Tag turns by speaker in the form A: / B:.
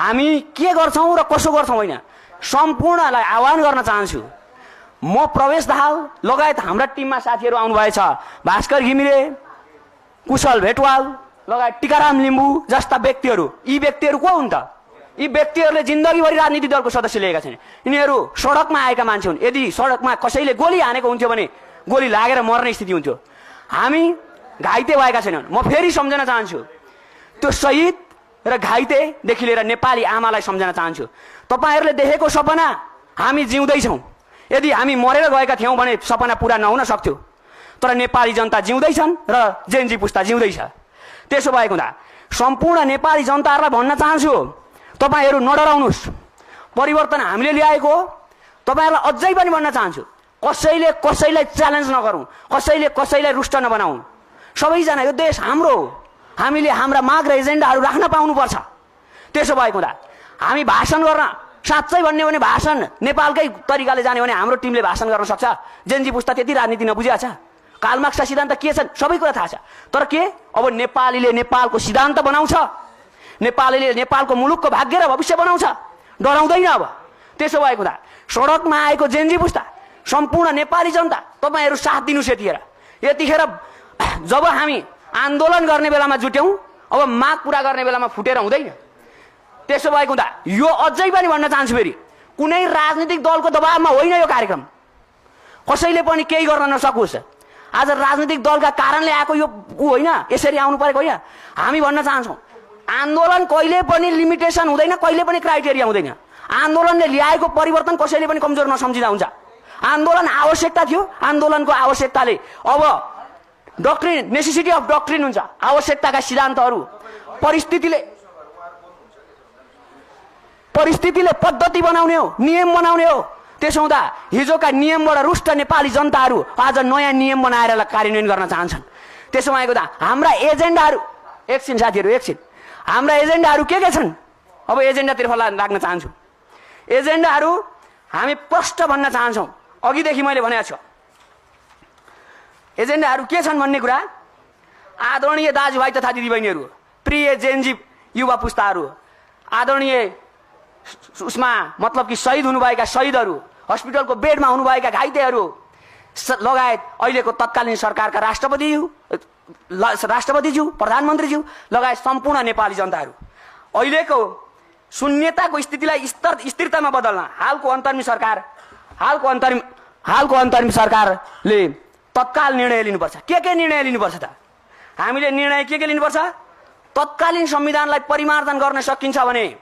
A: हामी के गर्छौं र कसो गर्छौं हैन सम्पूर्णलाई आह्वान गर्न चाहन्छु। म प्रवेश दाहाल लगायत हाम्रा टिममा साथीहरू आउनु भएछ, भास्कर घिमिरे, कुशल भेटवाल लगायत टिकाराम लिम्बू जस्ता व्यक्तिहरू। यी व्यक्तिहरू को हुन् त? यी व्यक्तिहरूले जिन्दगीभरि राजनीतिक दलको सदस्य लिएका छन्। यिनीहरू सडकमा आएका मान्छे हुन्। यदि सडकमा कसैले गोली हानेको हुन्थ्यो भने गोली लागेर मर्ने स्थिति हुन्थ्यो। हामी घाइते भएका छैनौँ। म फेरि सम्झन चाहन्छु, त्यो शहीद र घाइतेदेखि लिएर नेपाली आमालाई सम्झन चाहन्छु। तपाईहरूले देखेको सपना हामी जिउँदैछौँ। यदि हामी मरेर गएका थियौँ भने सपना पुरा नहुन सक्थ्यो, तर नेपाली जनता जिउँदैछन् र जेनजी पुस्ता जिउँदैछ। त्यसो भएको हुँदा सम्पूर्ण नेपाली जनताहरूलाई भन्न चाहन्छु, तपाईहरू नडराउनुहोस्। परिवर्तन हामीले ल्याएको हो। तपाईहरूलाई अझै पनि भन्न चाहन्छु, कसैले कसैलाई च्यालेन्ज नगरौँ, कसैले कसैलाई रुष्ट नबनाऊ। सबैजना यो देश हाम्रो हो। हामीले हाम्रा माग र एजेन्डाहरू राख्न पाउनुपर्छ। त्यसो भएको हुँदा हामी भाषण गर्न, साँच्चै भन्ने भने भाषण नेपालकै तरिकाले जाने भने हाम्रो टिमले भाषण गर्न सक्छ। जेनजी पुस्ता त्यति राजनीति नबुझेको छ। कार्ल मार्क्सका सिद्धान्त के छन् सबै कुरा थाहा छ। तर के अब नेपालीले नेपालको सिद्धान्त बनाउँछ, नेपालीले नेपालको मुलुकको भाग्य र भविष्य बनाउँछ, डराउँदैन। अब त्यसो भएको हुँदा सडकमा आएको जेनजी पुस्ता, सम्पूर्ण नेपाली जनता, तपाईहरू साथ दिनुहोस्। यतिखेर जब हामी आन्दोलन गर्ने बेलामा जुट्यौं, अब माग पूरा गर्ने बेलामा फुटेर हुँदैन। त्यसो भएको हुँदा यो अझै पनि भन्न चाहन्छु, फेरि कुनै राजनीतिक दलको दबावमा होइन यो कार्यक्रम। कसैले पनि केही गर्न नसकोस्। आज राजनीतिक दलका कारणले आएको यो होइन, यसरी आउनु परेको होइन। हामी भन्न चाहन्छौँ, आन्दोलन कहिले पनि लिमिटेसन हुँदैन, कहिले पनि क्राइटेरिया हुँदैन। आन्दोलनले ल्याएको परिवर्तन कसैले पनि कमजोर नसम्झिँदा हुन्छ। आन्दोलन आवश्यकता थियो। आन्दोलनको आवश्यकताले अब डक्ट्रिन, नेसेसिटी अफ डक्ट्रिन हुन्छ। आवश्यकताका सिद्धान्तहरू परिस्थितिले पद्धति बनाउने हो, नियम बनाउने हो। त्यसो हुँदा हिजोका नियमबाट रुष्ट नेपाली जनताहरू आज नयाँ नियम बनाएर कार्यान्वयन गर्न चाहन्छन्। त्यसो भएको त हाम्रा एजेन्डाहरू, एकछिन साथीहरू एकछिन, हाम्रा एजेन्डाहरू के छन्? अब एजेन्डातिर लाग्न चाहन्छु। एजेन्डाहरू हामी प्रष्ट भन्न चाहन्छौँ। अघिदेखि मैले भनेको छु, एजेन्डाहरू के छन् भन्ने कुरा आदरणीय दाजुभाइ तथा दिदीबहिनीहरू, प्रिय जेनजी युवा पुस्ताहरू, आदरणीय उसमा मतलब कि शहीद हुनुभएका शहीदहरू, हस्पिटलको बेडमा हुनुभएका घाइतेहरू लगायत अहिलेको तत्कालीन सरकारका राष्ट्रपतिज्यू, प्रधानमन्त्रीज्यू लगायत सम्पूर्ण नेपाली जनताहरू, अहिलेको शून्यताको स्थितिलाई स्थिरतामा बदल्न हालको अन्तरिम सरकारले तत्काल निर्णय लिनुपर्छ। के निर्णय लिनुपर्छ त? हामीले निर्णय के लिनुपर्छ? तत्कालीन संविधानलाई परिमार्जन गर्न सकिन्छ भने